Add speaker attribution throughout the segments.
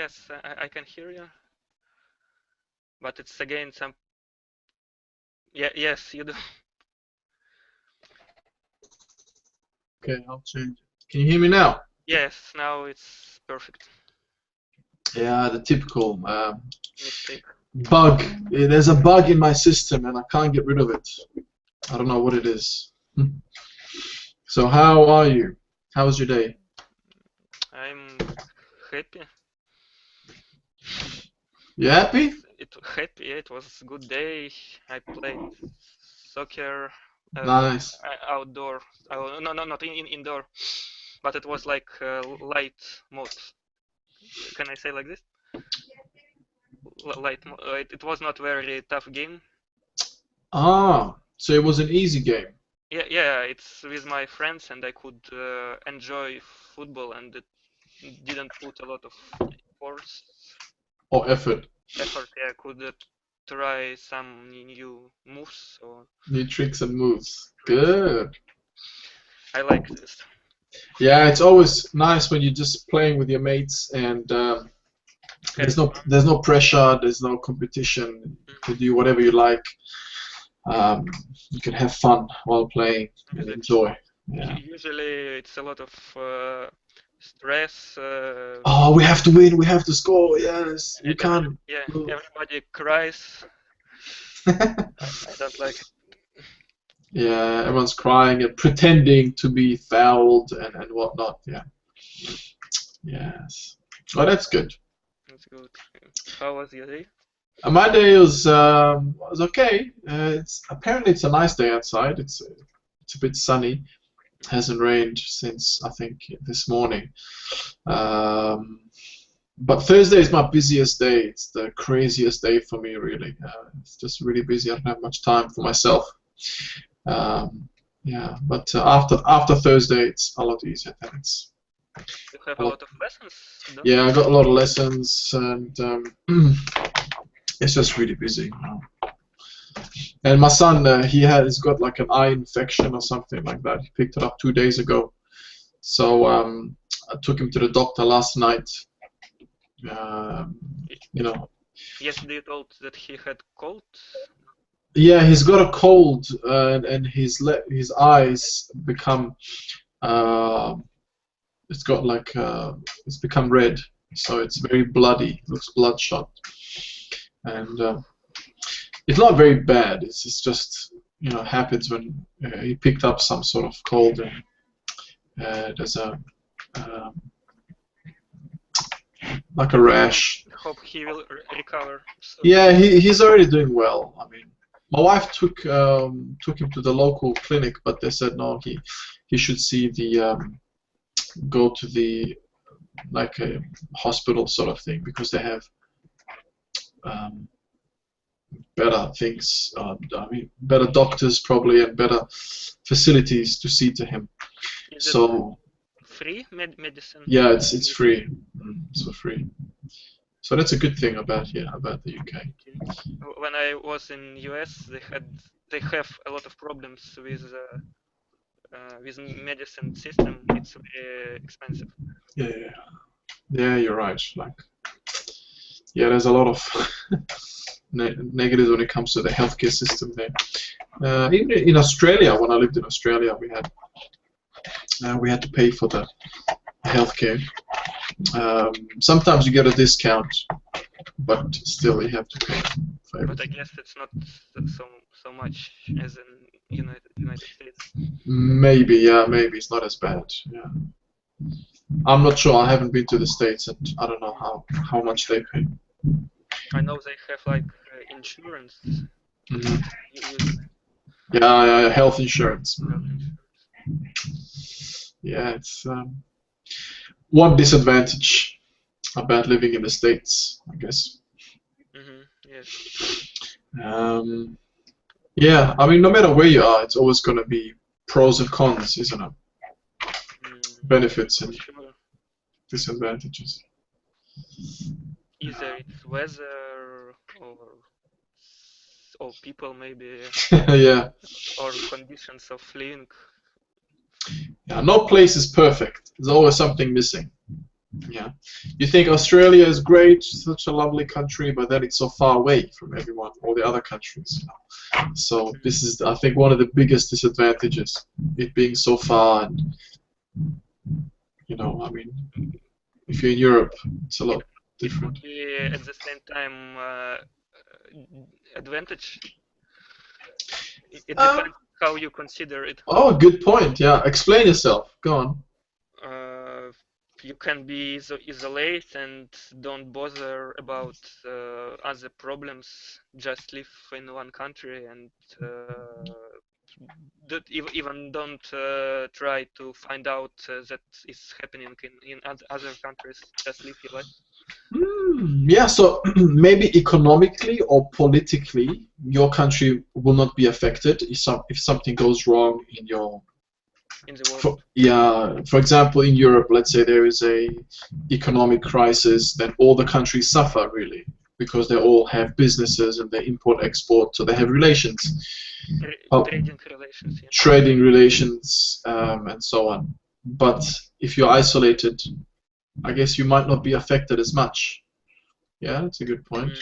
Speaker 1: Yes, I can hear you, but it's again some. Yeah, yes, you do.
Speaker 2: Okay, I'll change it. Can you hear me now?
Speaker 1: Yes, now it's perfect.
Speaker 2: Yeah, the typical
Speaker 1: Mistake.
Speaker 2: bug. There's a bug in my system and I can't get rid of it. I don't know what it is. So how are you? How was your day?
Speaker 1: I'm happy.
Speaker 2: You happy?
Speaker 1: It happy. Yeah, it was a good day. I played soccer,
Speaker 2: Nice.
Speaker 1: outdoor. Oh, no, not indoor, but it was like light mode. Can I say like this? Light. It was not very tough game.
Speaker 2: Ah, so it was an easy game.
Speaker 1: Yeah. It's with my friends, and I could enjoy football, and it didn't put a lot of force
Speaker 2: Or effort.
Speaker 1: effort. Yeah, I could try some new moves or
Speaker 2: New tricks and moves.
Speaker 1: tricks.
Speaker 2: Good.
Speaker 1: I like this.
Speaker 2: Yeah, it's always nice when you're just playing with your mates and
Speaker 1: Having fun.
Speaker 2: there's no pressure, there's no competition to do whatever you like. Um, you can have fun while playing and
Speaker 1: Exactly.
Speaker 2: enjoy. Yeah.
Speaker 1: Usually it's a lot of stress.
Speaker 2: Oh, we have to win. We have to score. Yes, we can't
Speaker 1: Yeah,
Speaker 2: lose.
Speaker 1: everybody cries. I don't like it.
Speaker 2: Yeah, everyone's crying and pretending to be fouled and whatnot. Yeah. Yes. Oh, that's good.
Speaker 1: It's good. How was your day?
Speaker 2: My day was okay. It's apparently it's a nice day outside. It's a bit sunny. Hasn't rained since I think this morning. Um, but Thursday is my busiest day. It's the craziest day for me, really. It's just really busy. I don't have much time for myself. Yeah, but after Thursday, it's a lot easier. Then it's
Speaker 1: You have
Speaker 2: a
Speaker 1: a
Speaker 2: lot.
Speaker 1: lot of lessons, don't you?
Speaker 2: Yeah, I got a lot of lessons, and it's just really busy. And my son, he's got like an eye infection or something like that. He picked it up 2 days ago. So I took him to the doctor last night. Um, you know,
Speaker 1: Yesterday you told that he had cold.
Speaker 2: yeah, he's got a cold, and his eyes become uh, it's got like it's become red, so it's very bloody. Looks bloodshot, and it's not very bad. It's just happens when he picked up some sort of cold and there's a um, like a rash.
Speaker 1: Hope he will recover soon.
Speaker 2: Yeah, he's already doing well. I mean, my wife took him to the local clinic, but they said no, he should see the go to the like a hospital sort of thing because they have um, better things. I mean, better doctors probably and better facilities to see to him.
Speaker 1: Is it
Speaker 2: So
Speaker 1: free medicine?
Speaker 2: yeah, it's free. It's for free. So that's a good thing about the UK.
Speaker 1: Okay. When I was in US, they have a lot of problems with medicine system. It's very expensive.
Speaker 2: Yeah, yeah, you're right. Like, yeah, there's a lot of negatives when it comes to the healthcare system there. Even in Australia, when I lived in Australia, we had to pay for the healthcare. Sometimes you get a discount, but still you have to pay for
Speaker 1: But I
Speaker 2: everything.
Speaker 1: guess it's not so much as in United States.
Speaker 2: Maybe, yeah, maybe it's not as bad. Yeah, I'm not sure. I haven't been to the States, and I don't know how much they pay.
Speaker 1: I know they have like insurance.
Speaker 2: Hmm.
Speaker 1: Usually
Speaker 2: Yeah, health insurance.
Speaker 1: health insurance.
Speaker 2: Yeah, it's one disadvantage about living in the States, I guess.
Speaker 1: Yes.
Speaker 2: Um, yeah, I mean, no matter where you are, it's always going to be pros and cons, isn't it? Benefits
Speaker 1: For
Speaker 2: and
Speaker 1: sure.
Speaker 2: disadvantages.
Speaker 1: Either it's weather or people maybe
Speaker 2: Yeah,
Speaker 1: or conditions of living.
Speaker 2: yeah, no place is perfect. There's always something missing. Yeah. You think Australia is great, such a lovely country, but then it's so far away from everyone, all the other countries. So this is, I think, one of the biggest disadvantages, it being so far. And I mean, if you're in Europe, it's a lot
Speaker 1: It could
Speaker 2: different.
Speaker 1: be at the same time advantage. It
Speaker 2: Um,
Speaker 1: depends how you consider it.
Speaker 2: oh, good point. Yeah, explain yourself. Go on.
Speaker 1: Uh, you can be isolate and don't bother about other problems. Just live in one country and even don't try to find out that is happening in other countries. Just live your life.
Speaker 2: Yeah, so maybe economically or politically, your country will not be affected if something goes wrong in your.
Speaker 1: In the world.
Speaker 2: Yeah, for example, in Europe, let's say there is a economic crisis, then all the countries suffer really because they all have businesses and they import export, so they have relations,
Speaker 1: Trading relations. Yeah.
Speaker 2: trading relations, and so on. But if you're isolated, I guess you might not be affected as much. Yeah, that's a good point.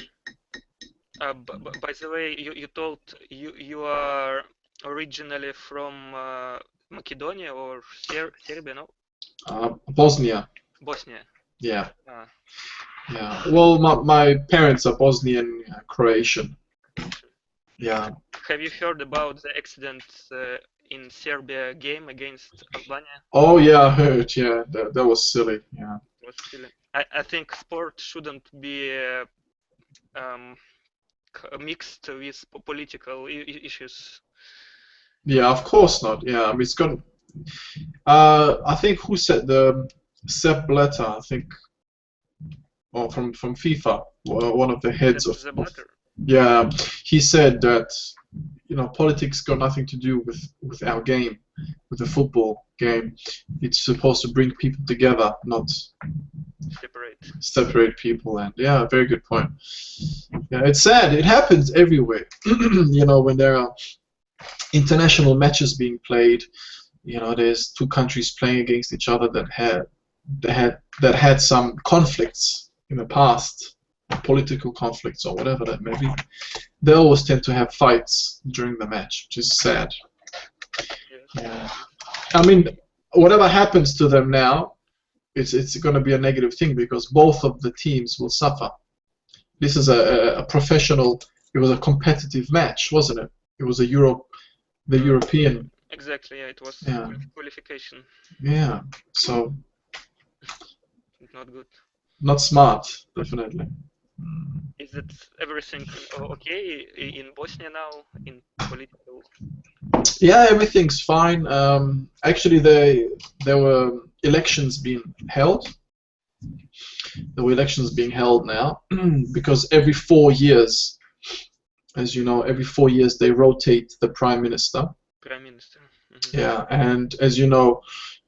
Speaker 1: By the way, you told you are originally from Macedonia or Serbia, no?
Speaker 2: Bosnia.
Speaker 1: Bosnia.
Speaker 2: Yeah.
Speaker 1: Ah,
Speaker 2: Yeah. Well, my parents are Bosnian, Croatian. Yeah.
Speaker 1: have you heard about the accident in Serbia game against Albania?
Speaker 2: Oh yeah, I heard. Yeah, that was silly. Yeah.
Speaker 1: It was silly. I think sport shouldn't be um, mixed with political issues.
Speaker 2: Yeah, of course not. Yeah, I mean it's gone. I think who said the Sepp Blatter, I think, or from FIFA, one of the heads
Speaker 1: The
Speaker 2: of.
Speaker 1: Blatter.
Speaker 2: Yeah, he said that politics got nothing to do with our game, with the football game. It's supposed to bring people together, not separate people. And yeah, very good point. Yeah, it's sad. It happens everywhere. When there are international matches being played, there's two countries playing against each other that had some conflicts in the past, political conflicts or whatever that may be. They always tend to have fights during the match, which is sad. Yeah. I mean, whatever happens to them now, it's going to be a negative thing because both of the teams will suffer. This is a professional. It was a competitive match, wasn't it? It was the European.
Speaker 1: Exactly. Yeah, it was qualification.
Speaker 2: Yeah. So.
Speaker 1: Not good.
Speaker 2: Not smart, definitely.
Speaker 1: Is it everything okay in Bosnia now, in political?
Speaker 2: Yeah, everything's fine. Actually, there were elections being held. There were elections being held now because every 4 years, as you know, every 4 years they rotate the prime minister.
Speaker 1: Prime minister. Mm-hmm.
Speaker 2: Yeah, and as you know,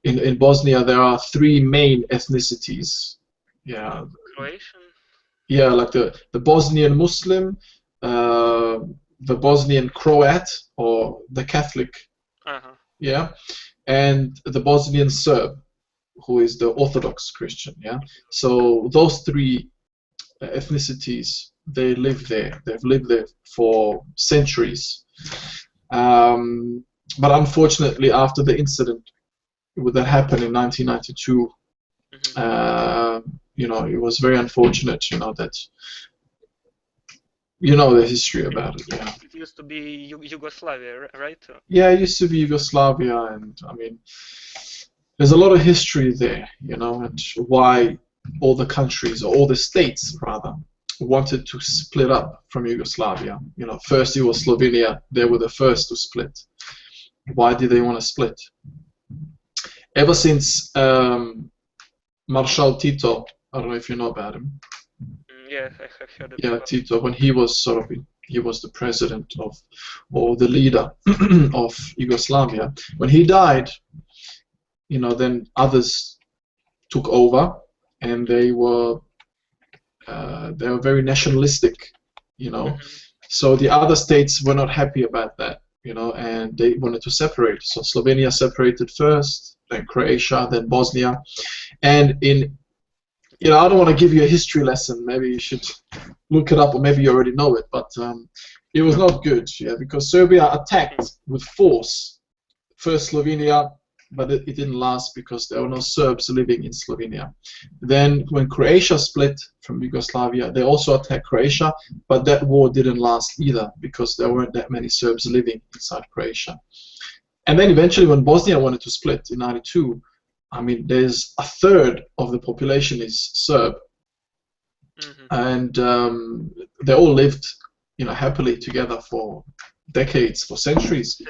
Speaker 2: in Bosnia there are 3 main ethnicities. Yeah.
Speaker 1: Croatian.
Speaker 2: Yeah, like the Bosnian Muslim, the Bosnian Croat, or the Catholic. Yeah, and the Bosnian Serb, who is the Orthodox Christian. Yeah, so those 3 ethnicities, they live there. They've lived there for centuries. But unfortunately, after the incident that happened in 1992, it was very unfortunate, that the history about it. Yeah.
Speaker 1: It used to be Yugoslavia, right?
Speaker 2: Yeah, it used to be Yugoslavia, and I mean, there's a lot of history there, and why all the countries, or all the states rather, wanted to split up from Yugoslavia. First it was Slovenia; they were the first to split. Why did they want to split? Ever since Marshal Tito, I don't know if you know about him.
Speaker 1: Yeah, I have heard about.
Speaker 2: Yeah, Tito, when he was he was the president or the leader of Yugoslavia. When he died, then others took over, and they were very nationalistic, So the other states were not happy about that, and they wanted to separate. So Slovenia separated first, then Croatia, then Bosnia, and in you know, I don't want to give you a history lesson. Maybe you should look it up, or maybe you already know it. But it was not good, yeah, because Serbia attacked with force first Slovenia, but it didn't last because there were no Serbs living in Slovenia. Then when Croatia split from Yugoslavia, they also attacked Croatia, but that war didn't last either because there weren't that many Serbs living inside Croatia. And then eventually when Bosnia wanted to split in '92, I mean, there's a third of the population is Serb, and they all lived, you know, happily together for decades, for centuries.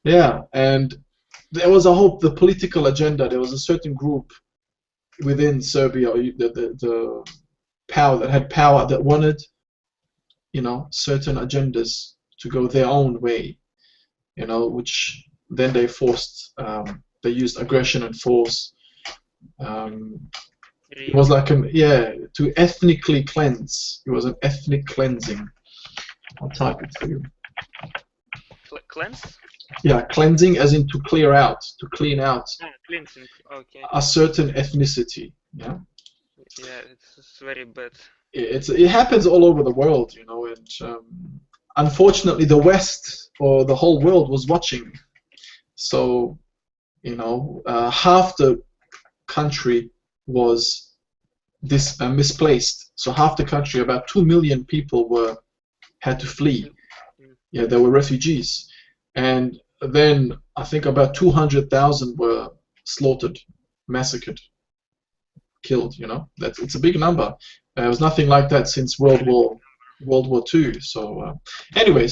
Speaker 2: Yeah, and there was the political agenda. There was a certain group within Serbia, the power that had power that wanted, you know, certain agendas to go their own way, you know, which then they forced. They used aggression and force. It was like to ethnically cleanse. It was an ethnic cleansing. I'll type it for you.
Speaker 1: Cleanse?
Speaker 2: Yeah, cleansing as in to clear out, to clean out
Speaker 1: cleansing. Okay.
Speaker 2: a certain ethnicity. Yeah.
Speaker 1: Yeah, it's very bad.
Speaker 2: It happens all over the world, you know, and unfortunately the West or the whole world was watching. So, you know, half the country was misplaced. So half the country, about 2 million people had to flee. Yeah, they were refugees. And then I think about 200,000 were slaughtered, massacred, killed. You know, it's a big number. It was nothing like that since World War II. So anyway,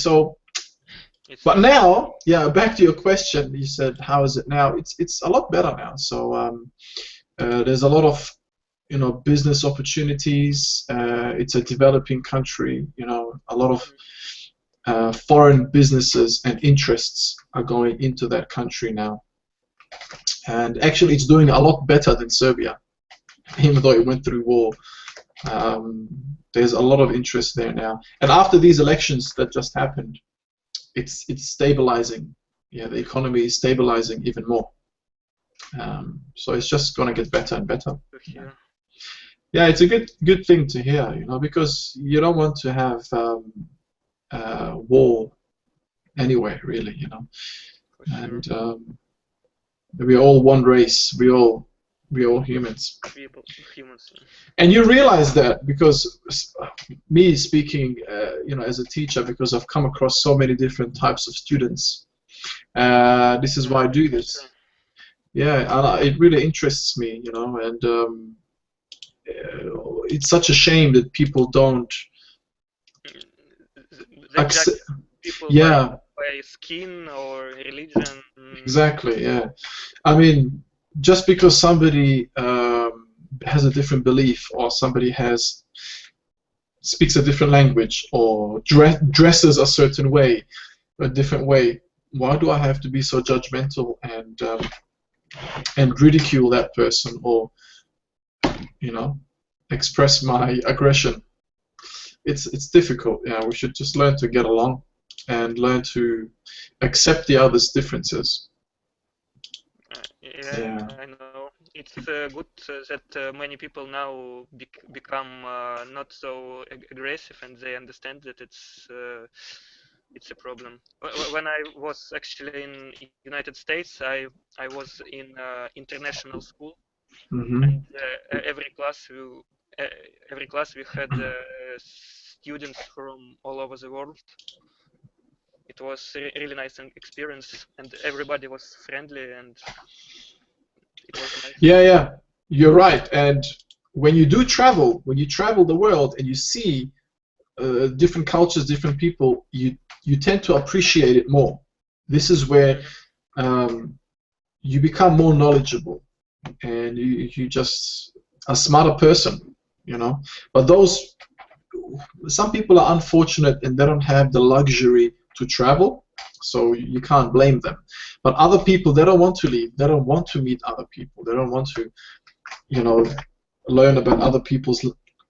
Speaker 2: but now, yeah, back to your question. You said, how is it now? It's a lot better now. So there's a lot of, you know, business opportunities. It's a developing country. You know, a lot of foreign businesses and interests are going into that country now. And actually it's doing a lot better than Serbia, even though it went through war. There's a lot of interest there now. And after these elections that just happened, it's stabilizing. Yeah, the economy is stabilizing even more. So it's just going to get better and better. Yeah, it's a good thing to hear, you know, because you don't want to have war anyway, really, you know. And we're all one race. We're all humans. And you realize that because me speaking, you know, as a teacher, because I've come across so many different types of students. This is why I do this. Yeah, and it really interests me, you know, and it's such a shame that people don't accept. Yeah.
Speaker 1: By skin or religion.
Speaker 2: Exactly. Yeah. I mean, just because somebody has a different belief, or somebody speaks a different language, or dresses a certain way, a different way, why do I have to be so judgmental and ridicule that person, or, you know, express my aggression? It's difficult. Yeah, we should just learn to get along and learn to accept the other's differences.
Speaker 1: Yeah, I know. It's good that many people now become not so aggressive, and they understand that it's a problem. When I was actually in United States, I was in international school, and every class we had students from all over the world. It was a really nice experience, and everybody was friendly, and it was nice.
Speaker 2: Yeah, you're right. And when you travel the world and you see different cultures, different people, you tend to appreciate it more. This is where you become more knowledgeable, and you just a smarter person, you know. But some people are unfortunate and they don't have the luxury to travel, so you can't blame them. But other people, they don't want to leave. They don't want to meet other people. They don't want to, you know, learn about other people's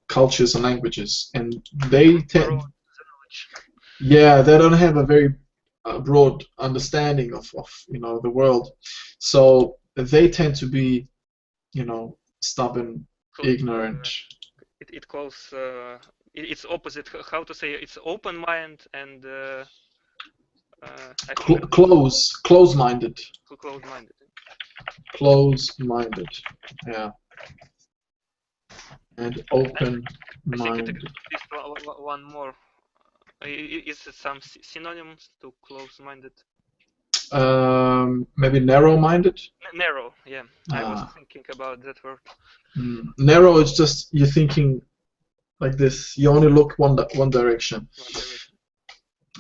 Speaker 2: cultures and languages. And they tend, yeah, they don't have a very broad understanding of you know, the world. So they tend to be, you know, stubborn, ignorant.
Speaker 1: It calls it's opposite. How to say? It's open mind and I forgot.
Speaker 2: Close-minded.
Speaker 1: Closed-minded.
Speaker 2: Close-minded. Yeah. And
Speaker 1: I think it
Speaker 2: open-minded.
Speaker 1: exists one more. Is it some synonyms to close-minded?
Speaker 2: Maybe narrow-minded.
Speaker 1: Narrow. Yeah, I was thinking about that word.
Speaker 2: Narrow is just you're thinking like this. You only look one direction.
Speaker 1: One direction.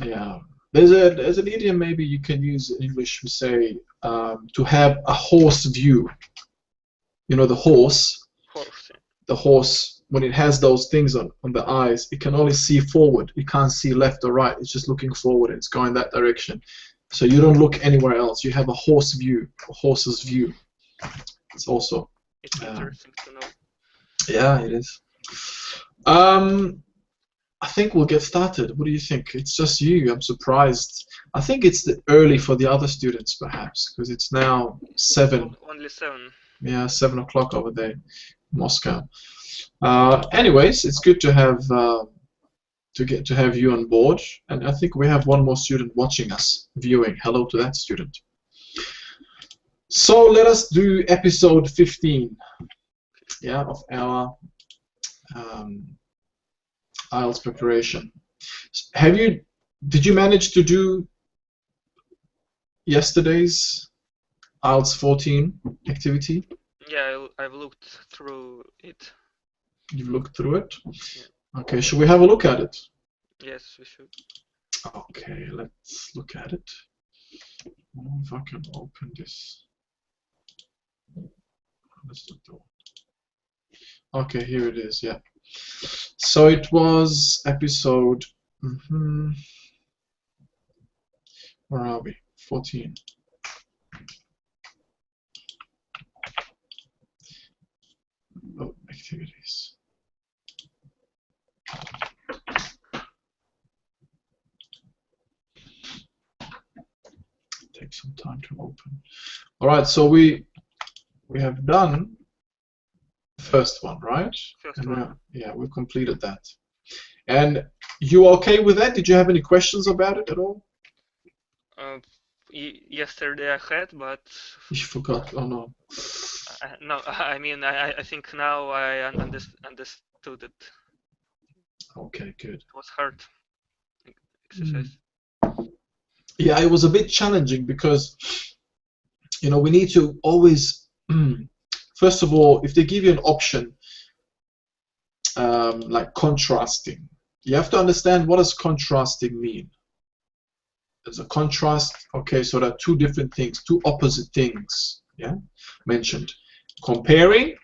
Speaker 2: Yeah. There's an idiom maybe you can use in English. We say to have a horse view. You know the horse.
Speaker 1: Horse. Yeah.
Speaker 2: The horse, when it has those things on the eyes, it can only see forward. It can't see left or right. It's just looking forward. It's going that direction. So you don't look anywhere else. You have a horse view, a horse's view. It's also.
Speaker 1: It's interesting to know.
Speaker 2: Yeah, it is. I think we'll get started. What do you think? It's just you. I'm surprised. I think it's early for the other students, perhaps, because it's now 7.
Speaker 1: Only 7.
Speaker 2: Yeah, 7 o'clock over there, in Moscow. Anyways, it's good to have to have you on board, and I think we have one more student watching us, viewing. Hello to that student. So let us do episode 15. Yeah, of our IELTS preparation. Did you manage to do yesterday's IELTS 14 activity?
Speaker 1: Yeah, I've looked through it.
Speaker 2: You've looked through it?
Speaker 1: Yeah.
Speaker 2: Okay, should we have a look at it?
Speaker 1: Yes, we should.
Speaker 2: Okay, let's look at it. Oh, if I can open this. That's not the one. Okay, here it is, yeah. So it was episode, where are we? 14. Oh, activities. Take some time to open. All right, so we have done the first one, right?
Speaker 1: First one.
Speaker 2: Yeah, we've completed that. And you okay with that? Did you have any questions about it at all?
Speaker 1: Yesterday I had, but
Speaker 2: you forgot. Oh no.
Speaker 1: No, I mean I think now I understood it.
Speaker 2: Okay, good.
Speaker 1: It was hard exercise.
Speaker 2: Yeah, it was a bit challenging because we need to always first of all, if they give you an option like contrasting, you have to understand what does contrasting mean. There's a contrast. Okay, so there are two different things, two opposite things, yeah, mentioned. Comparing,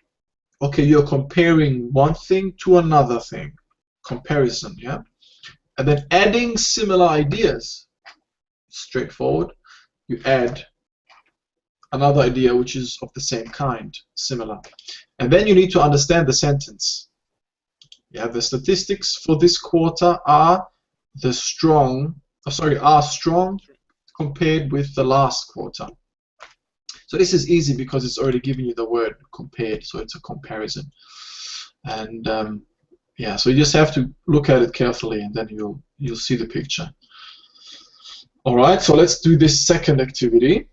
Speaker 2: okay, you're comparing one thing to another thing, comparison, yeah, and then adding similar ideas, straightforward. You add another idea which is of the same kind, similar, and then you need to understand the sentence. Yeah, the statistics for this quarter are strong compared with the last quarter. So this is easy because it's already giving you the word compared, so it's a comparison. And yeah, so you just have to look at it carefully, and then you'll see the picture. All right, so let's do this second activity.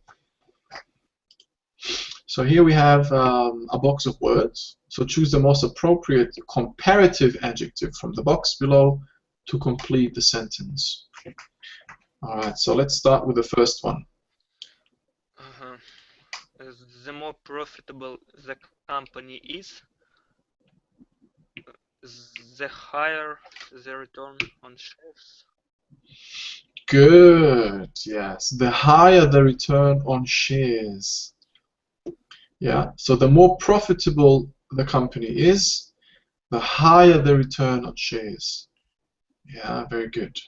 Speaker 2: So here we have a box of words. So choose the most appropriate comparative adjective from the box below to complete the sentence. All right, so let's start with the first one.
Speaker 1: The more profitable the company is, the higher the return on shares.
Speaker 2: Good, yes. The higher the return on shares. Yeah, so the more profitable the company is, the higher the return on shares. Yeah, very good.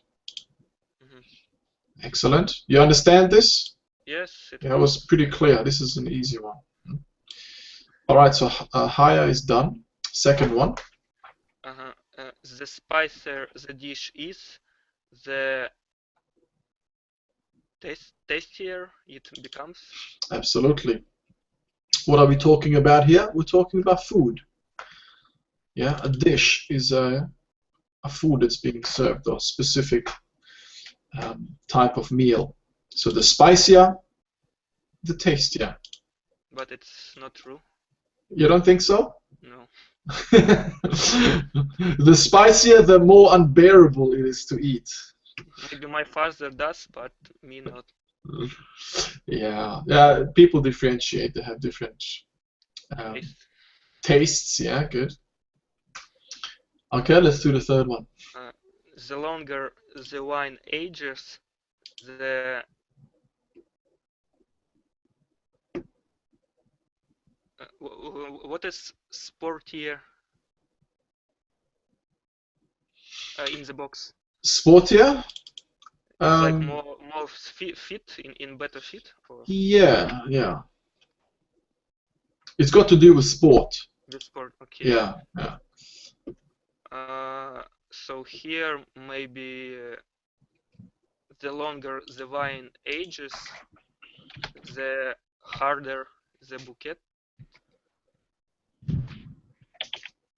Speaker 2: Excellent. You understand this?
Speaker 1: Yes.
Speaker 2: Yeah, it was pretty clear. This is an easy one. All right, so higher is done. Second one.
Speaker 1: The spicier the dish is, the tastier it becomes.
Speaker 2: Absolutely. What are we talking about here? We're talking about food. Yeah, a dish is a food that's being served or specific type of meal. So the spicier, the tastier.
Speaker 1: But it's not true.
Speaker 2: You don't think so?
Speaker 1: No.
Speaker 2: The spicier, the more unbearable it is to eat.
Speaker 1: Maybe my father does, but me not.
Speaker 2: Yeah, yeah. People differentiate. They have different um,
Speaker 1: Taste.
Speaker 2: tastes. Yeah, good. Okay, let's do the third one.
Speaker 1: Uh, the longer the wine ages, the what is sportier in the box?
Speaker 2: Sportier.
Speaker 1: It's like
Speaker 2: Um,
Speaker 1: more fit in better fit or
Speaker 2: yeah, yeah. It's got to do with sport.
Speaker 1: with sport. Okay.
Speaker 2: Yeah, yeah.
Speaker 1: So here maybe the longer the wine ages, the harder the bouquet.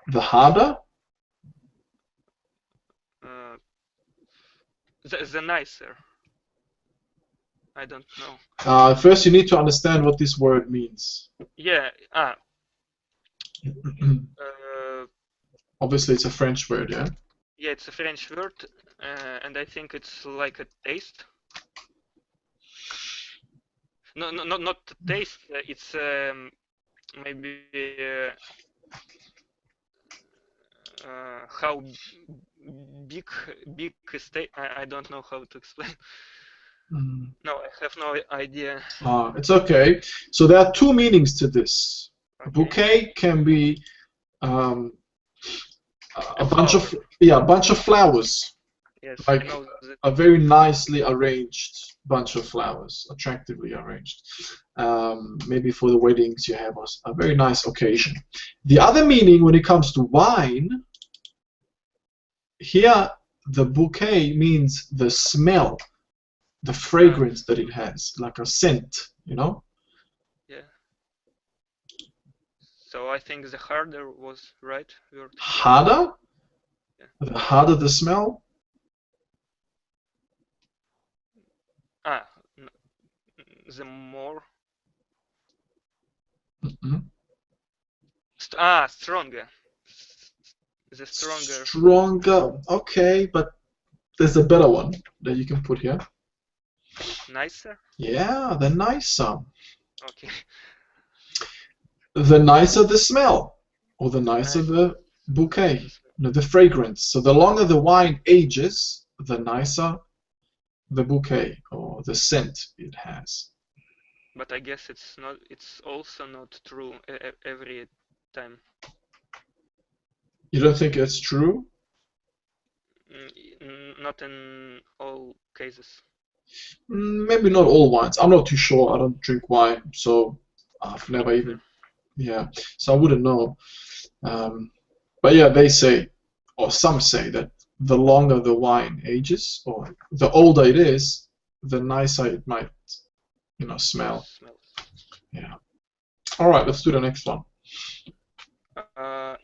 Speaker 2: The harder.
Speaker 1: Uh, the nicer. I don't know.
Speaker 2: First, you need to understand what this word means.
Speaker 1: Yeah. Uh,
Speaker 2: Obviously, it's a French word, yeah?
Speaker 1: yeah, it's a French word, and I think it's like a taste. No, not taste. It's maybe how big is taste. I don't know how to explain. No, I have no idea.
Speaker 2: It's okay. So there are two meanings to this. A
Speaker 1: Okay.
Speaker 2: bouquet can be um, a bunch of flowers,
Speaker 1: Yes, I
Speaker 2: like
Speaker 1: know that.
Speaker 2: a very nicely arranged bunch of flowers, attractively arranged. Maybe for the weddings you have a very nice occasion. The other meaning when it comes to wine, here the bouquet means the smell, the fragrance that it has, like a scent, you know?
Speaker 1: Yeah. So I think the harder was right word.
Speaker 2: Harder?
Speaker 1: Yeah.
Speaker 2: The harder the smell?
Speaker 1: Ah, the more. Stronger. The stronger.
Speaker 2: Stronger. Okay, but there's a better one that you can put here.
Speaker 1: Nicer.
Speaker 2: Yeah, the nicer.
Speaker 1: Okay.
Speaker 2: The nicer the smell, or the nicer
Speaker 1: Nice.
Speaker 2: the bouquet, the fragrance. So the longer the wine ages, the nicer the bouquet or the scent it has.
Speaker 1: But I guess it's not. It's also not true every time.
Speaker 2: You don't think it's true?
Speaker 1: Not in all cases.
Speaker 2: Maybe not all wines. I'm not too sure. I don't drink wine, so I've
Speaker 1: Me
Speaker 2: never
Speaker 1: neither.
Speaker 2: even. Yeah, so I wouldn't know. But yeah, they say, or some say that the longer the wine ages, or the older it is, the nicer it might, smell.
Speaker 1: Smells.
Speaker 2: Yeah. All right, let's do the next one.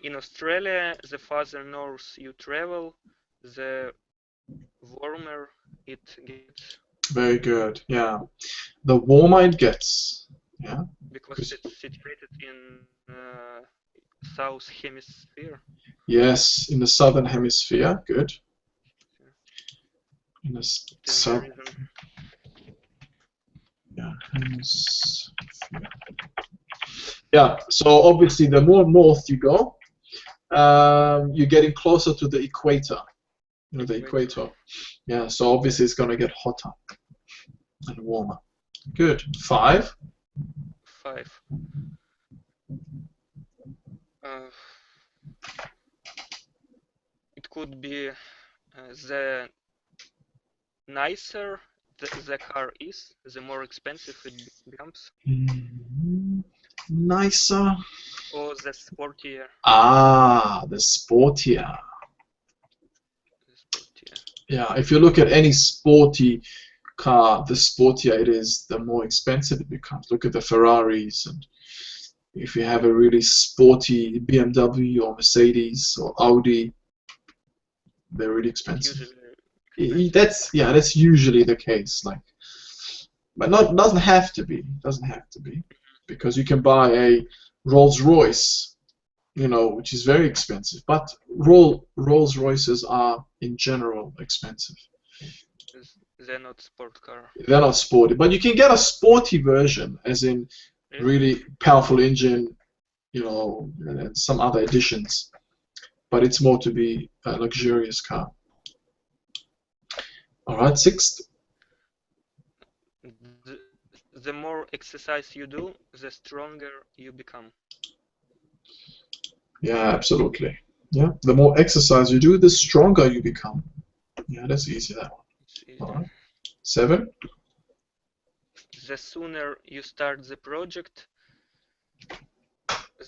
Speaker 1: In Australia, the farther north you travel, the warmer it gets.
Speaker 2: Very good. Yeah. The warmer it gets. Yeah.
Speaker 1: Because it's situated in south hemisphere.
Speaker 2: Yes, in the southern hemisphere. Good. In the south. Yeah. Hemisphere. Yeah. So obviously, the more north you go, you're getting closer to the equator. The equator. Yeah. So obviously, it's going to get hotter and warmer. Good. 5.
Speaker 1: 5. It could be the nicer the car is, the more expensive it becomes.
Speaker 2: Nicer.
Speaker 1: Or the sportier.
Speaker 2: The sportier. Yeah, if you look at any sporty car, the sportier it is, the more expensive it becomes. Look at the Ferraris and if you have a really sporty BMW or Mercedes or Audi, they're really expensive.
Speaker 1: Usually
Speaker 2: That's usually the case. Like, but not doesn't have to be. Doesn't have to be, because you can buy a Rolls Royce, which is very expensive. But Rolls Royces are in general expensive.
Speaker 1: they're not sport car.
Speaker 2: They're not sporty, but you can get a sporty version, as in really powerful engine, and some other additions. But it's more to be a luxurious car. All right, sixth.
Speaker 1: The more exercise you do, the stronger you become.
Speaker 2: Yeah, absolutely. Yeah, the more exercise you do, the stronger you become. Yeah, that's easy, that one.
Speaker 1: It's easy.
Speaker 2: All right. Seven.
Speaker 1: The sooner you start the project,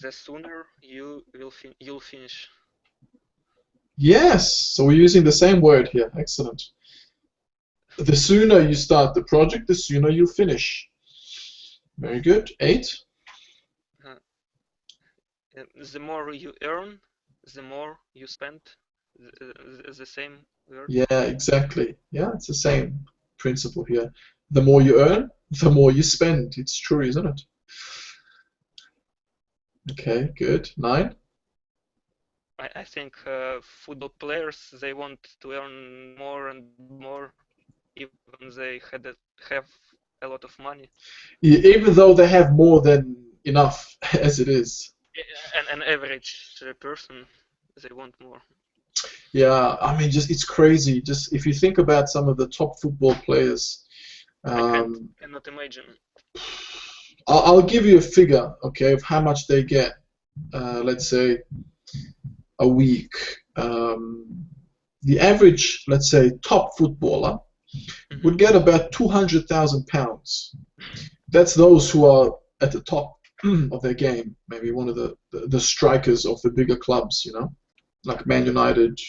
Speaker 1: the sooner you'll finish.
Speaker 2: Yes, so we're using the same word here. Excellent. The sooner you start the project, the sooner you finish. Very good. Eight.
Speaker 1: The more you earn, the more you spend. The same word.
Speaker 2: Yeah, exactly. Yeah, it's the same principle here. The more you earn, the more you spend. It's true, isn't it? Okay, good. Nine.
Speaker 1: I think football players, they want to earn more and more, even they have a lot of money.
Speaker 2: Yeah, even though they have more than enough as it is.
Speaker 1: An average person, they want more.
Speaker 2: Yeah, I mean, just it's crazy. Just if you think about some of the top football players,
Speaker 1: I cannot imagine.
Speaker 2: I'll give you a figure, okay, of how much they get. Let's say a week. The average, let's say, top footballer would get about £200,000. That's those who are at the top of their game. Maybe one of the strikers of the bigger clubs, like Man United,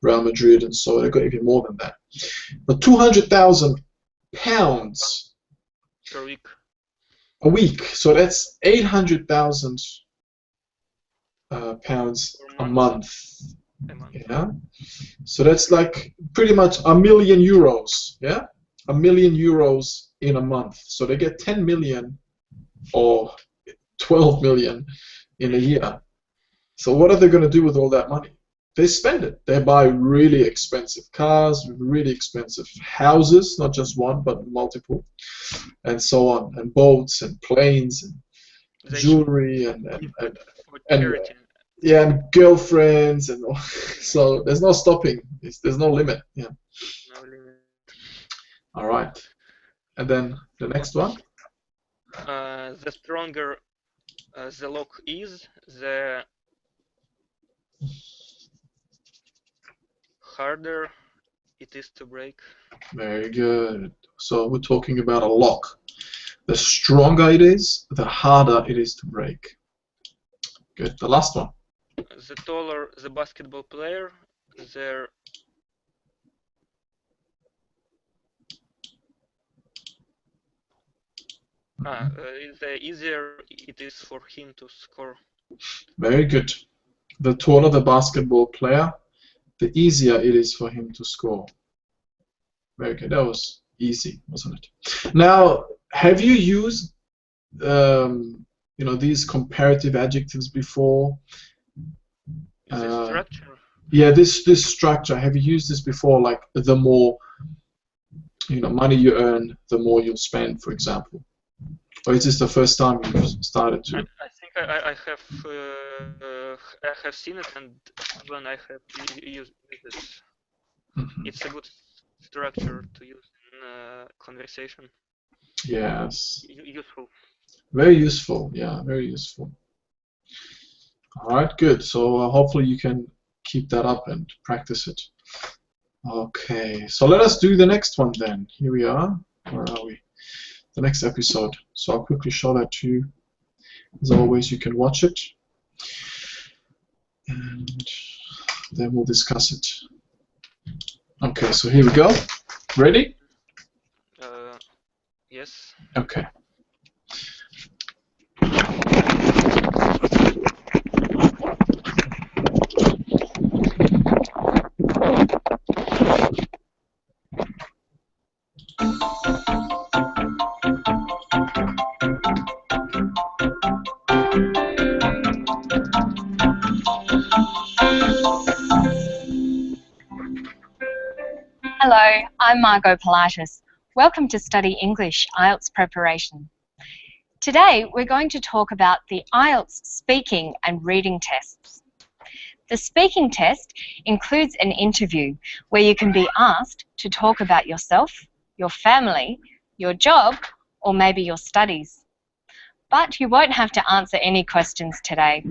Speaker 2: Real Madrid, and so they got even more than that. But £200,000
Speaker 1: Per week.
Speaker 2: a week, so that's £800,000 pounds a month. Yeah, so that's like pretty much €1,000,000. Yeah, €1,000,000 in a month. So they get 10 million or 12 million in a year. So what are they going to do with all that money? They spend it. They buy really expensive cars, really expensive houses, not just one, but multiple, and so on, and boats and planes and jewelry and yeah, and girlfriends and all. So there's no stopping. There's no limit. Yeah.
Speaker 1: No limit.
Speaker 2: All right. And then the next one.
Speaker 1: The stronger the lock is, the harder it is to break.
Speaker 2: Very good. So we're talking about a lock. The stronger it is, the harder it is to break. Good. The last one.
Speaker 1: The taller the basketball player, the easier it is for him to score.
Speaker 2: Very good. The taller the basketball player, the easier it is for him to score. Very good. That was easy, wasn't it? Now, have you used these comparative adjectives before?
Speaker 1: The structure?
Speaker 2: Yeah, this structure. Have you used this before? Like the more money you earn, the more you'll spend, for example. Or is this the first time you've started to?
Speaker 1: I think I have seen it, and when I have used this, it's a good structure to use in conversation.
Speaker 2: Yes.
Speaker 1: Useful.
Speaker 2: Very useful. Yeah, very useful. All right, good. So hopefully you can keep that up and practice it. Okay, so let us do the next one then. Here we are. Where are we? The next episode. So I'll quickly show that to you. As always, you can watch it. And then we'll discuss it. Okay, so here we go. Ready?
Speaker 1: Yes.
Speaker 2: Okay.
Speaker 3: Hello, I'm Margot Pilatus. Welcome to Study English IELTS Preparation. Today we're going to talk about the IELTS speaking and reading tests. The speaking test includes an interview where you can be asked to talk about yourself, your family, your job, or maybe your studies. But you won't have to answer any questions today.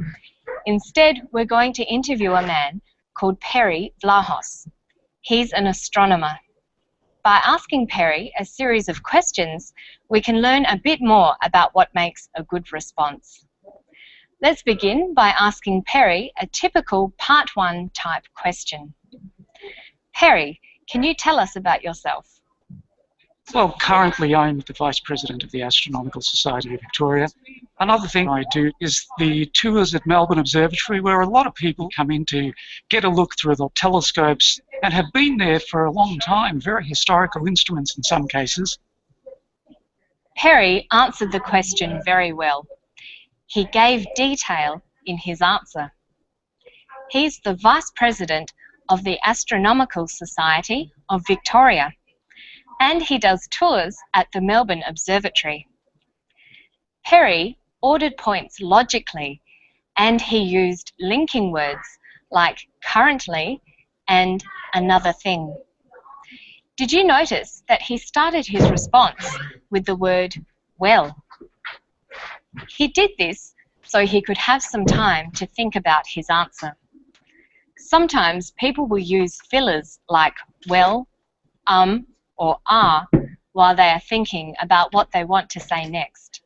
Speaker 3: Instead, we're going to interview a man called Perry Vlahos. He's an astronomer. By asking Perry a series of questions, we can learn a bit more about what makes a good response. Let's begin by asking Perry a typical Part 1 type question. Perry, can you tell us about yourself?
Speaker 4: Well, currently I'm the Vice President of the Astronomical Society of Victoria. Another thing I do is the tours at Melbourne Observatory, where a lot of people come in to get a look through the telescopes and have been there for a long time, very historical instruments in some cases.
Speaker 3: Perry answered the question very well. He gave detail in his answer. He's the Vice President of the Astronomical Society of Victoria, and he does tours at the Melbourne Observatory. Perry ordered points logically, and he used linking words like currently and another thing. Did you notice that he started his response with the word well? He did this so he could have some time to think about his answer. Sometimes people will use fillers like well, or are while they are thinking about what they want to say next.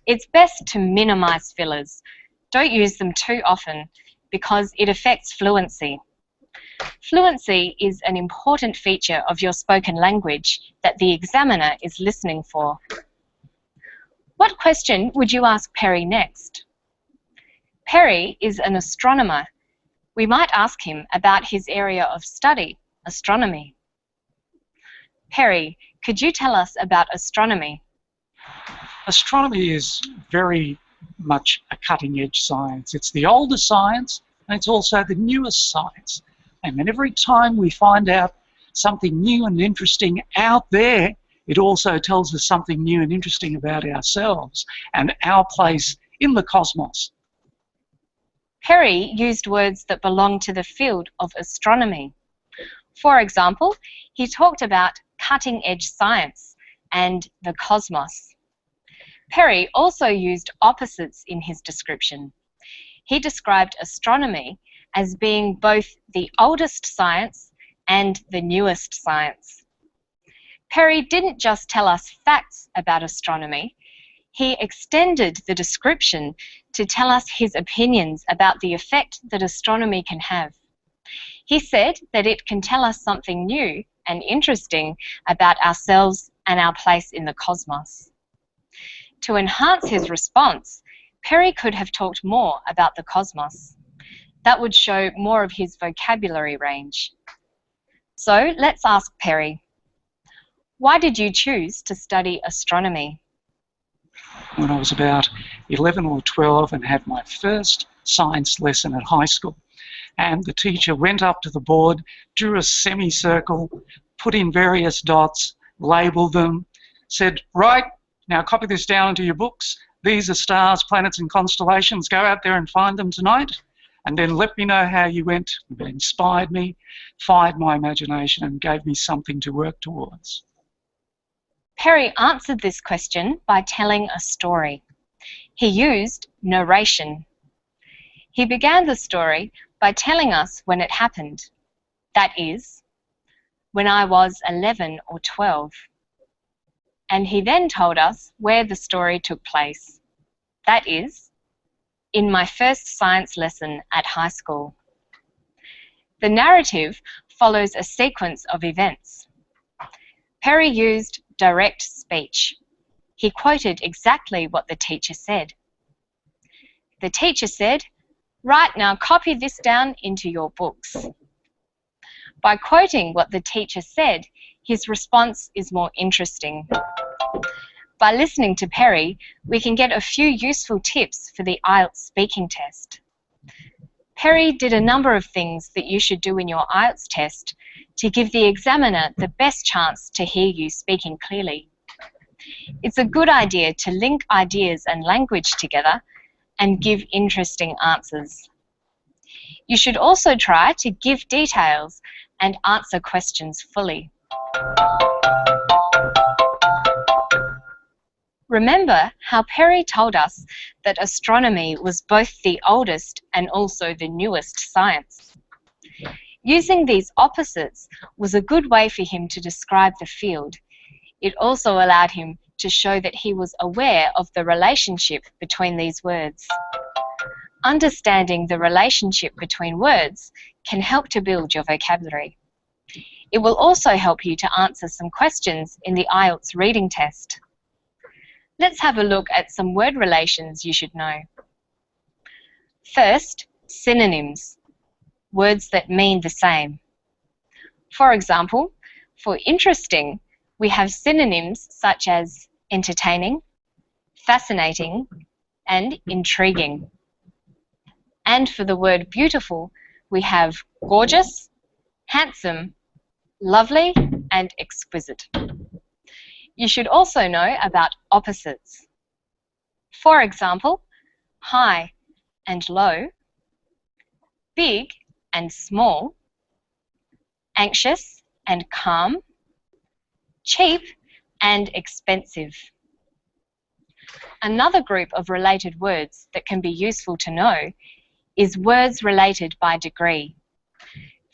Speaker 3: It's best to minimize fillers. Don't use them too often because it affects fluency. Fluency is an important feature of your spoken language that the examiner is listening for. What question would you ask Perry next? Perry is an astronomer. We might ask him about his area of study, astronomy. Perry, could you tell us about astronomy?
Speaker 4: Astronomy is very much a cutting-edge science. It's the oldest science, and it's also the newest science. And then every time we find out something new and interesting out there, it also tells us something new and interesting about ourselves and our place in the cosmos.
Speaker 3: Perry used words that belong to the field of astronomy. For example, he talked about cutting-edge science and the cosmos. Perry also used opposites in his description. He described astronomy as being both the oldest science and the newest science. Perry didn't just tell us facts about astronomy. He extended the description to tell us his opinions about the effect that astronomy can have. He said that it can tell us something new and interesting about ourselves and our place in the cosmos. To enhance his response, Perry could have talked more about the cosmos. That would show more of his vocabulary range. So let's ask Perry, why did you choose to study astronomy?
Speaker 4: When I was about 11 or 12 and had my first science lesson at high school, and the teacher went up to the board, drew a semicircle, put in various dots, labelled them, said, right, now copy this down into your books. These are stars, planets and constellations. Go out there and find them tonight. And then let me know how you went. It inspired me, fired my imagination and gave me something to work towards.
Speaker 3: Perry answered this question by telling a story. He used narration. He began the story by telling us when it happened. That is, when I was 11 or 12. And he then told us where the story took place. That is, in my first science lesson at high school. The narrative follows a sequence of events. Perry used direct speech. He quoted exactly what the teacher said. The teacher said, right, now copy this down into your books. By quoting what the teacher said, his response is more interesting. By listening to Perry, we can get a few useful tips for the IELTS speaking test. Perry did a number of things that you should do in your IELTS test to give the examiner the best chance to hear you speaking clearly. It's a good idea to link ideas and language together and give interesting answers. You should also try to give details and answer questions fully. Remember how Perry told us that astronomy was both the oldest and also the newest science. Using these opposites was a good way for him to describe the field. It also allowed him to show that he was aware of the relationship between these words. Understanding the relationship between words can help to build your vocabulary. It will also help you to answer some questions in the IELTS reading test. Let's have a look at some word relations you should know. First, synonyms, words that mean the same. For example, for interesting, we have synonyms such as entertaining, fascinating, and intriguing. And for the word beautiful, we have gorgeous, handsome, lovely, and exquisite. You should also know about opposites. For example, high and low, big and small, anxious and calm, cheap and expensive. Another group of related words that can be useful to know is words related by degree.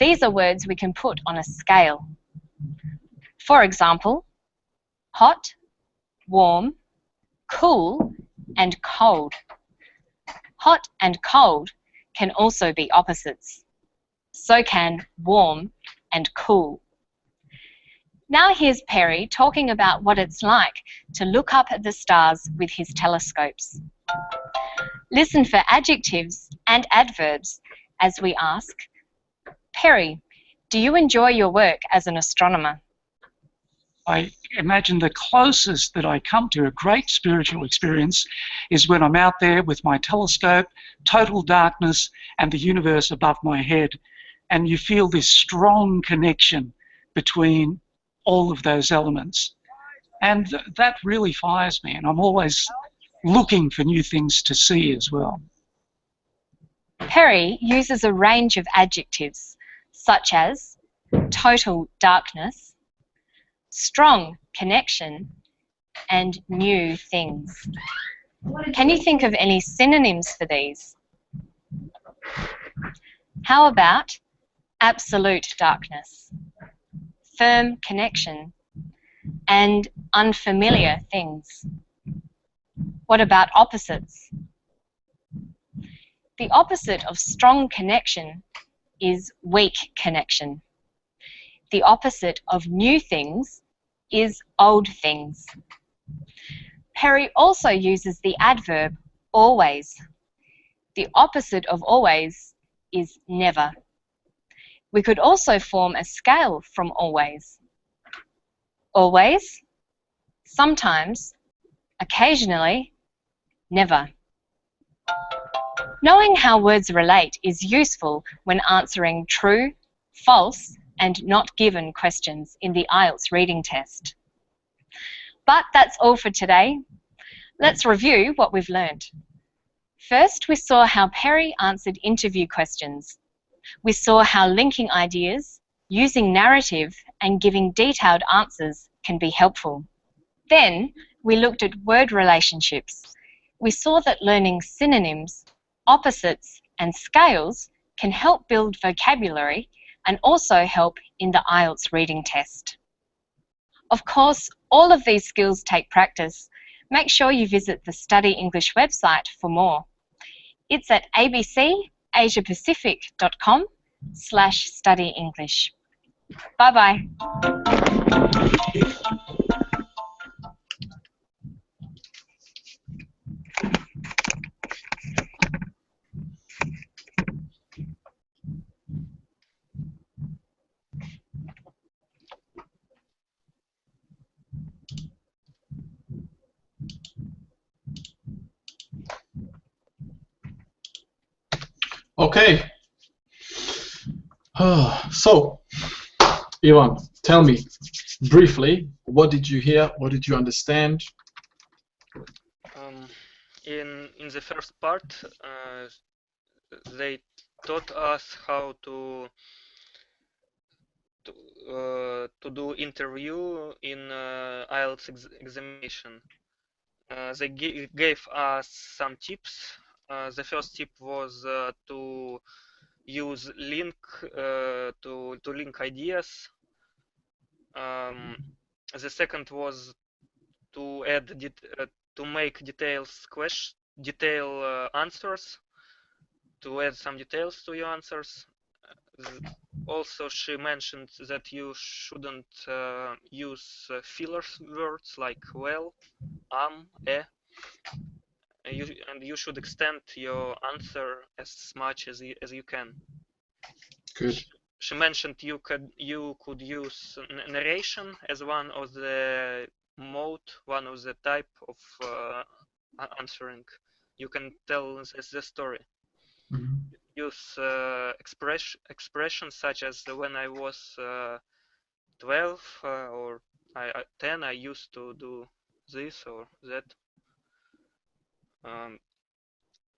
Speaker 3: These are words we can put on a scale. For example, hot, warm, cool, and cold. Hot and cold can also be opposites. So can warm and cool. Now here's Perry talking about what it's like to look up at the stars with his telescopes. Listen for adjectives and adverbs as we ask, Perry, do you enjoy your work as an astronomer?
Speaker 4: I imagine the closest that I come to a great spiritual experience is when I'm out there with my telescope, total darkness, and the universe above my head, and you feel this strong connection between all of those elements. And that really fires me, and I'm always looking for new things to see as well.
Speaker 3: Perry uses a range of adjectives, such as total darkness, strong connection, and new things. Can you think of any synonyms for these? How about absolute darkness, firm connection, and unfamiliar things? What about opposites? The opposite of strong connection is weak connection. The opposite of new things is old things. Perry also uses the adverb always. The opposite of always is never. We could also form a scale from always. Always, sometimes, occasionally, never. Knowing how words relate is useful when answering true, false, and not given questions in the IELTS reading test. But that's all for today. Let's review what we've learned. First, we saw how Perry answered interview questions. We saw how linking ideas, using narrative, and giving detailed answers can be helpful. Then, we looked at word relationships. We saw that learning synonyms, opposites, and scales can help build vocabulary and also help in the IELTS reading test. Of course, all of these skills take practice. Make sure you visit the Study English website for more. It's at abcasiapacific.com/studyenglish. Bye-bye.
Speaker 2: Okay. So, Ivan, tell me briefly, what did you hear? What did you understand?
Speaker 1: In the first part, they taught us how to do interview in IELTS examination. They gave us some tips. The first tip was to use link to link ideas. The second was to add to make detail answers, to add some details to your answers. Also, she mentioned that you shouldn't use filler words like well, and you should extend your answer as much as you can.
Speaker 2: Good.
Speaker 1: She mentioned you could use narration as one of the type of answering. You can tell the story.
Speaker 2: Mm-hmm.
Speaker 1: Use expressions such as when I was 12 or 10, I used to do this or that.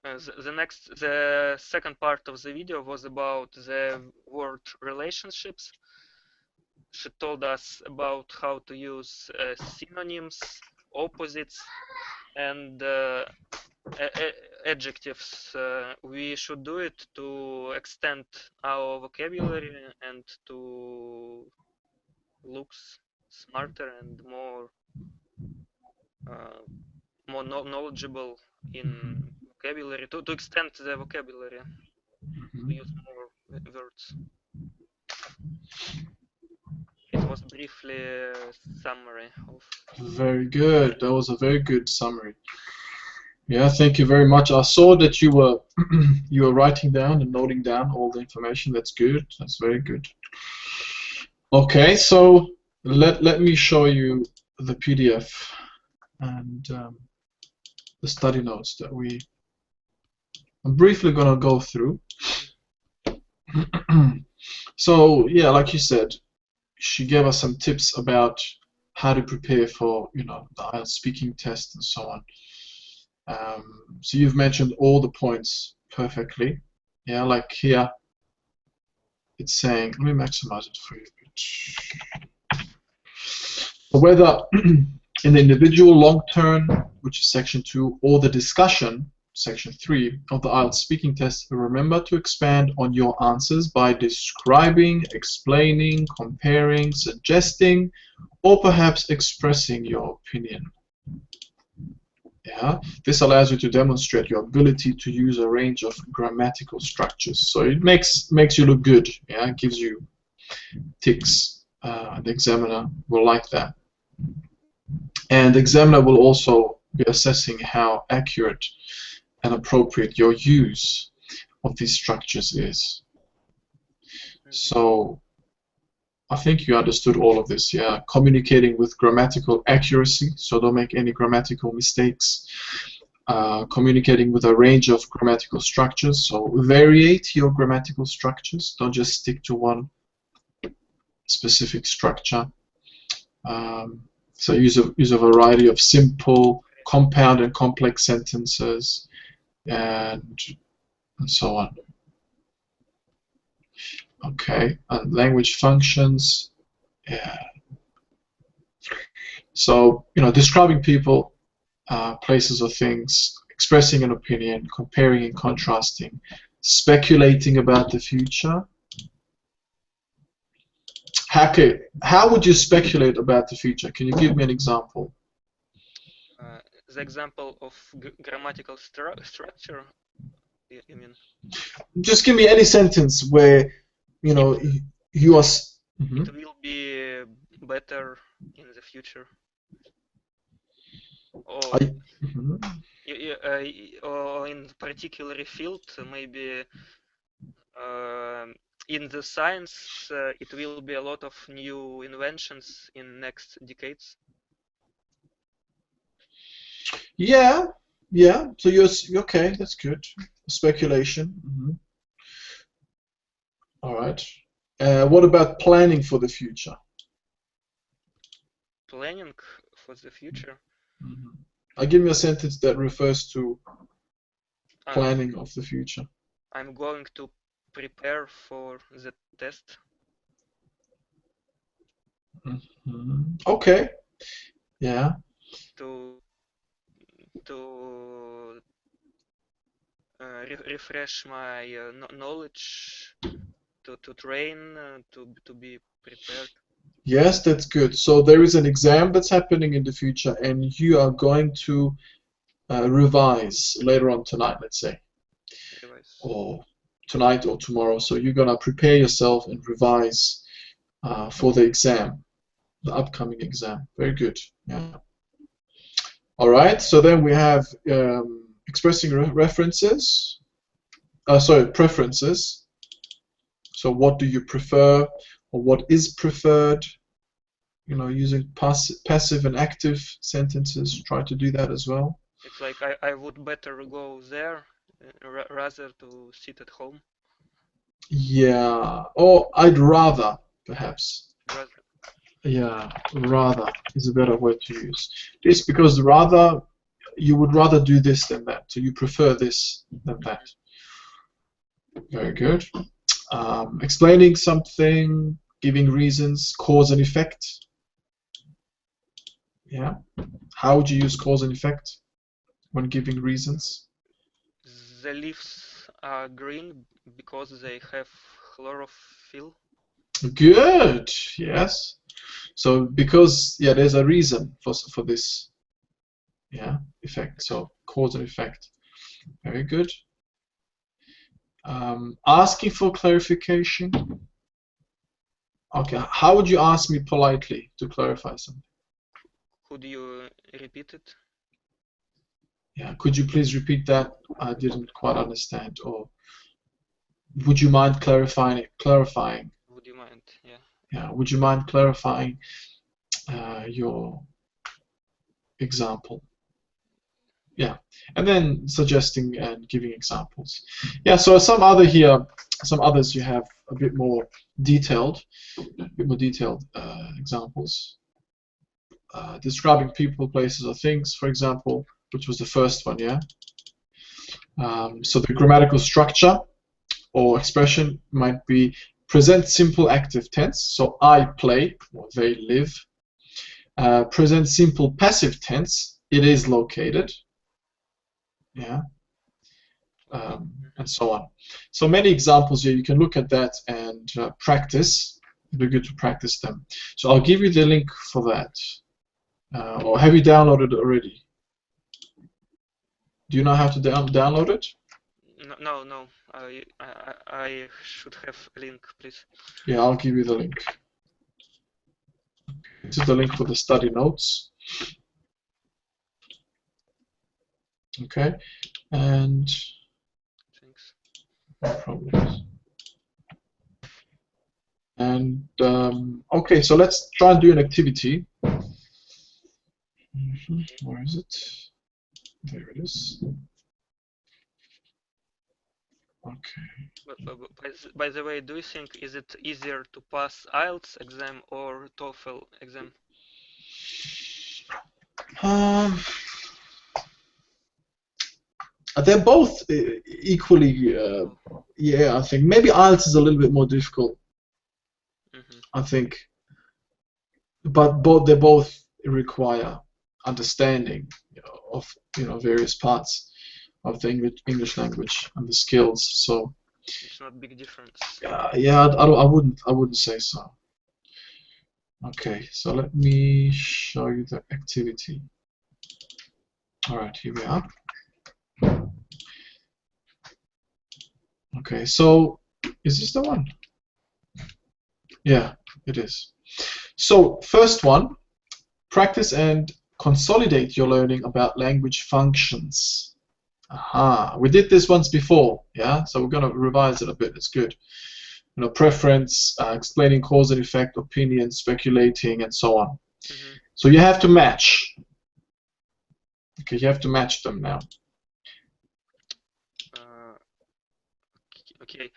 Speaker 1: The second part of the video was about the word relationships. She told us about how to use synonyms, opposites, and adjectives. We should do it to extend our vocabulary and to look smarter and more knowledgeable in vocabulary, to extend the vocabulary, to use more words. It was briefly a summary of.
Speaker 2: Very good. That was a very good summary. Yeah, thank you very much. I saw that you were you were writing down and noting down all the information. That's good. That's very good. Okay, so let me show you the PDF and the study notes that I'm briefly gonna go through. So yeah, like you said, she gave us some tips about how to prepare for, the IELTS speaking test and so on. So you've mentioned all the points perfectly. Yeah, like here, it's saying, let me maximize it for you. So whether in the individual long term, which is section 2, or the discussion, section 3 of the IELTS speaking test, remember to expand on your answers by describing, explaining, comparing, suggesting, or perhaps expressing your opinion. Yeah, this allows you to demonstrate your ability to use a range of grammatical structures. So it makes you look good. Yeah, it gives you ticks. The examiner will like that. And the examiner will also be assessing how accurate and appropriate your use of these structures is. So I think you understood all of this, yeah. Communicating with grammatical accuracy, so don't make any grammatical mistakes. Communicating with a range of grammatical structures, so variate your grammatical structures. Don't just stick to one specific structure. So use a variety of simple, compound, and complex sentences, and so on. Okay, and language functions. Yeah. So, describing people, places or things, expressing an opinion, comparing and contrasting, speculating about the future. How would you speculate about the future? Can you give me an example?
Speaker 1: The example of grammatical structure, you mean?
Speaker 2: Just give me any sentence where, you are...
Speaker 1: It will be better in the future. Or, or in particular field, maybe in the science, it will be a lot of new inventions in next decades.
Speaker 2: Yeah. So you're okay. That's good. Speculation. All right. What about planning for the future?
Speaker 1: Planning for the future.
Speaker 2: I'll give me a sentence that refers to
Speaker 1: Um,
Speaker 2: planning of the future.
Speaker 1: I'm going to prepare for the test.
Speaker 2: Okay. Yeah.
Speaker 1: To refresh my knowledge, to train, to be prepared.
Speaker 2: Yes, that's good. So there is an exam that's happening in the future, and you are going to revise later on tonight, let's say,
Speaker 1: Revise.
Speaker 2: or tonight or tomorrow. So you're gonna prepare yourself and revise for the exam, the upcoming exam. Very good. Yeah. All right. So then we have expressing references. Sorry, preferences. So what do you prefer, or what is preferred? You know, using passive and active sentences. Try to do that as well.
Speaker 1: It's like I would better go there rather to sit at home.
Speaker 2: Yeah. Or I'd rather, perhaps.
Speaker 1: Rather.
Speaker 2: Yeah, rather is a better word to use. This because rather, you would rather do this than that. So you prefer this than that. Very good. Explaining something, giving reasons, cause and effect. Yeah. How would you use cause and effect when giving reasons?
Speaker 1: The leaves are green because they have chlorophyll.
Speaker 2: Good. Yes. So because there's a reason for this effect. So cause and effect. Very good. Asking for clarification. Okay, how would you ask me politely to clarify something?
Speaker 1: Could you repeat it?
Speaker 2: Yeah, could you please repeat that? I didn't quite understand. Or would you mind clarifying it? Clarifying.
Speaker 1: Would you mind? Yeah.
Speaker 2: Yeah, would you mind clarifying your example? Yeah, and then suggesting and giving examples. Yeah, so some others you have a bit more detailed examples. Describing people, places, or things, for example, which was the first one, yeah? So the grammatical structure or expression might be present simple active tense, so I play, or they live. Present simple passive tense, it is located. Yeah. And so on. So many examples here. You can look at that and practice. It'd be good to practice them. So I'll give you the link for that. Or have you downloaded it already? Do you know how to download it?
Speaker 1: No. I should have a link, please.
Speaker 2: Yeah, I'll give you the link. This is the link for the study notes. Okay, and
Speaker 1: Thanks.
Speaker 2: no problems. And okay, so let's try and do an activity. Where is it? There it is. Okay.
Speaker 1: By the way, do you think is it easier to pass IELTS exam or TOEFL exam?
Speaker 2: They're both equally, I think. Maybe IELTS is a little bit more difficult, I think. But they both require understanding of various parts of the English language and the skills. So
Speaker 1: it's not big difference.
Speaker 2: I wouldn't say so. Okay, so let me show you the activity. All right, here we are. Okay, so is this the one? Yeah, it is. So first one, practice and consolidate your learning about language functions. Aha, we did this once before, yeah? So we're going to revise it a bit. It's good. Preference, explaining cause and effect, opinion, speculating, and so on. So you have to match. Okay, you have to match them now.
Speaker 1: Okay.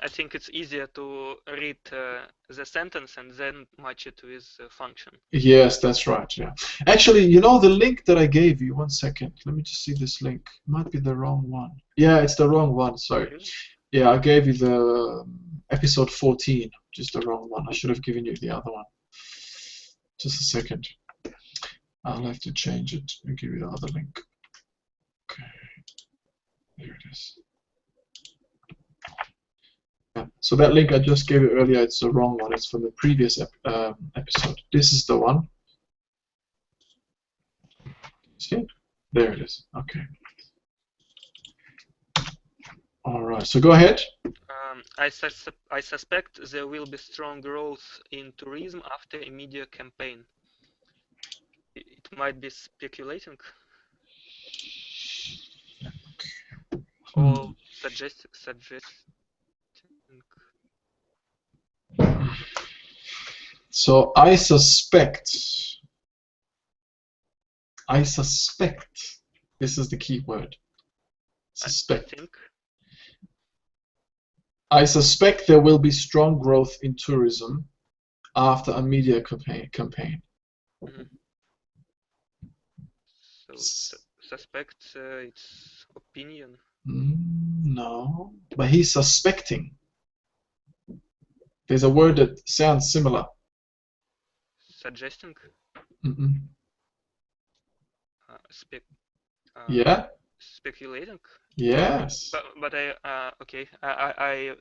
Speaker 1: I think it's easier to read the sentence and then match it with the function.
Speaker 2: Yes, that's right. Yeah. Actually, you know the link that I gave you. 1 second. Let me just see this link. Might be the wrong one. Yeah, it's the wrong one. Sorry.
Speaker 1: Really?
Speaker 2: Yeah, I gave you the episode 14, just the wrong one. I should have given you the other one. Just a second. I'll have to change it and give you the other link. Okay. There it is. Yeah. So that link I just gave you earlier, it's the wrong one. It's from the previous episode. This is the one. See? There it is. Okay. All right. So go ahead.
Speaker 1: I suspect there will be strong growth in tourism after a media campaign. It might be speculating or suggesting.
Speaker 2: So I suspect. This is the key word. Suspect. I suspect there will be strong growth in tourism after a media campaign.
Speaker 1: Mm-hmm. So suspect, it's opinion.
Speaker 2: No, but he's suspecting. There's a word that sounds similar.
Speaker 1: Suggesting.
Speaker 2: Yeah.
Speaker 1: Speculating.
Speaker 2: Yes.
Speaker 1: But I okay. I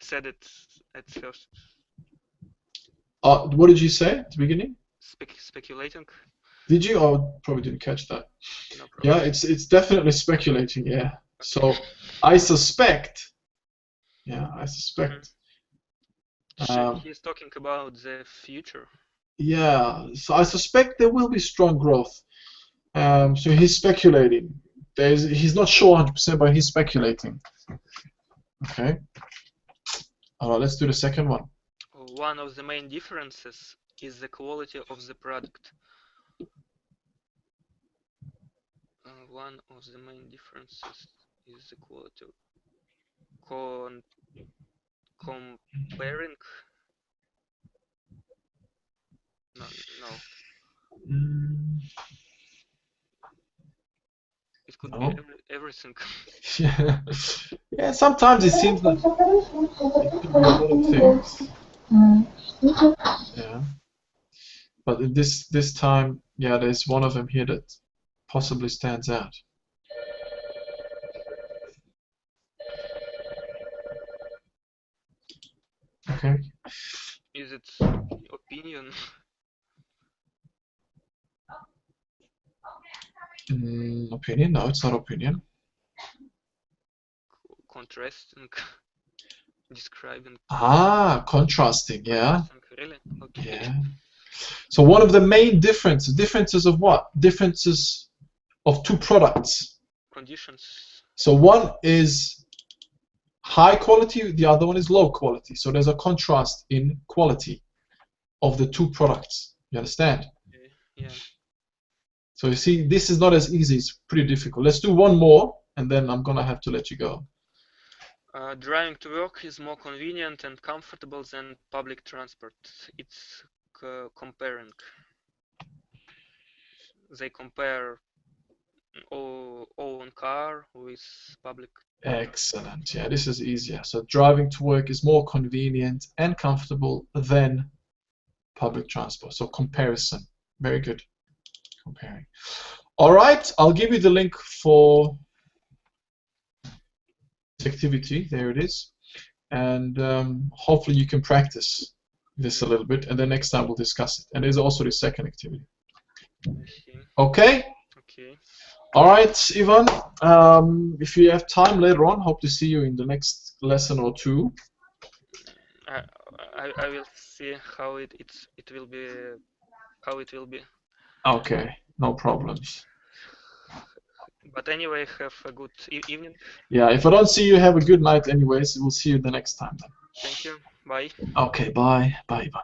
Speaker 1: said it at first.
Speaker 2: What did you say at the beginning?
Speaker 1: Speculating.
Speaker 2: Did you? Oh, probably didn't catch that.
Speaker 1: No problem.
Speaker 2: Yeah, it's definitely speculating. Yeah. Okay. So I suspect. Yeah, I suspect.
Speaker 1: He's talking about the future.
Speaker 2: Yeah. So I suspect there will be strong growth. So he's speculating. He's not sure 100%, but he's speculating. Okay. All right. Let's do the second one.
Speaker 1: One of the main differences is the quality of the product. One of the main differences is the quality. Comparing. No. It could be everything.
Speaker 2: Yeah, sometimes it seems like it could be a lot of things. Yeah. But in this time, yeah, there's one of them here that possibly stands out. Okay.
Speaker 1: Is it opinion?
Speaker 2: Opinion? No, it's not opinion.
Speaker 1: Contrasting. Describing.
Speaker 2: Contrasting, yeah.
Speaker 1: Really? Okay.
Speaker 2: Yeah. So one of the main differences of what? Differences of two products.
Speaker 1: Conditions.
Speaker 2: So one is high quality, the other one is low quality. So there's a contrast in quality of the two products. You understand?
Speaker 1: Okay. Yeah.
Speaker 2: So you see, this is not as easy. It's pretty difficult. Let's do one more, and then I'm gonna have to let you go.
Speaker 1: Driving to work is more convenient and comfortable than public transport. It's comparing. They compare own car with public.
Speaker 2: Excellent. Yeah, this is easier. So driving to work is more convenient and comfortable than public transport. So comparison. Very good. Comparing. All right, I'll give you the link for this activity. There it is. And hopefully you can practice this a little bit, and then next time we'll discuss it. And there's also the second activity. Okay?
Speaker 1: Okay.
Speaker 2: All right, Ivan. If you have time later on, hope to see you in the next lesson or two.
Speaker 1: I will see how it will be.
Speaker 2: Okay, no problems.
Speaker 1: But anyway, have a good evening.
Speaker 2: Yeah, if I don't see you, have a good night anyways. We'll see you the next time then.
Speaker 1: Thank you. Bye.
Speaker 2: Okay, bye. Bye, Ivan.